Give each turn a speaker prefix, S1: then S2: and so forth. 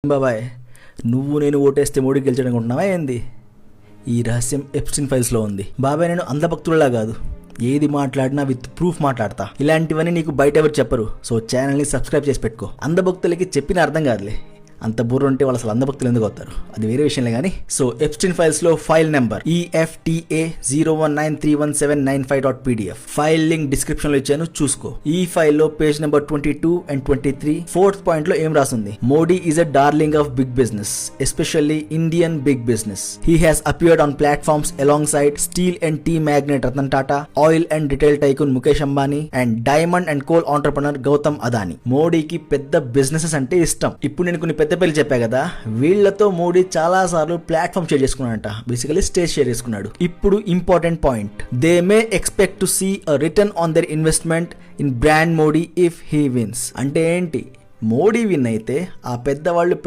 S1: బాబాయ్, నువ్వు నేను ఓటేస్తే మోడీ గెలిచడం అనుకుంటున్నావా ఏంది? ఈ రహస్యం ఎప్స్టీన్ ఫైల్స్లో ఉంది. బాబాయ్, నేను అంధభక్తుల్లా కాదు, ఏది మాట్లాడినా విత్ ప్రూఫ్ మాట్లాడతా. ఇలాంటివన్నీ నీకు బయట ఎవరు చెప్పరు. సో ఛానల్ని సబ్స్క్రైబ్ చేసి పెట్టుకో. అంధభక్తులకి చెప్పిన అర్థం కాదులే. అంత బుర్ర ఉంటే వాళ్ళు అసలు అంధభక్తులు ఎందుకు అవుతారు, అది వేరే విషయంలో కానీ. సో ఎప్స్టీన్ ఫైల్స్లో file number EFTA 019317995.pdf file link డిస్క్రిప్షన్లో ఇచ్చాను, చూసుకో. ఈ ఫైల్లో పేజ్ నెంబర్ 22 and 23 ఫోర్త్ పాయింట్లో ఏం రాస్తుంది? Modi is a darling of big business, especially Indian big business. He has appeared on platforms alongside steel and tea magnate Ratan Tata, oil and retail tycoon Mukesh Ambani and diamond and coal entrepreneur Gautam Adani. మోడీకి పెద్ద businesses అంటే ఇష్టం. ఇప్పుడు నేను కొన్ని పెద్ద పేర్లు చెప్పా కదా, వీళ్లతో మోడీ చాలా సార్లు ప్లాట్ఫామ్ షేర్ చేసుకున్నాడంట, బేసికలీ స్టేజ్ షేర్ చేసుకున్నాడు. ఇప్పుడు important point, they may expect to see a return on their investment in brand Modi if he wins. అంటే ఏంటి? మోడీ విన్ అయితే ఆ పెద్దవాళ్ళు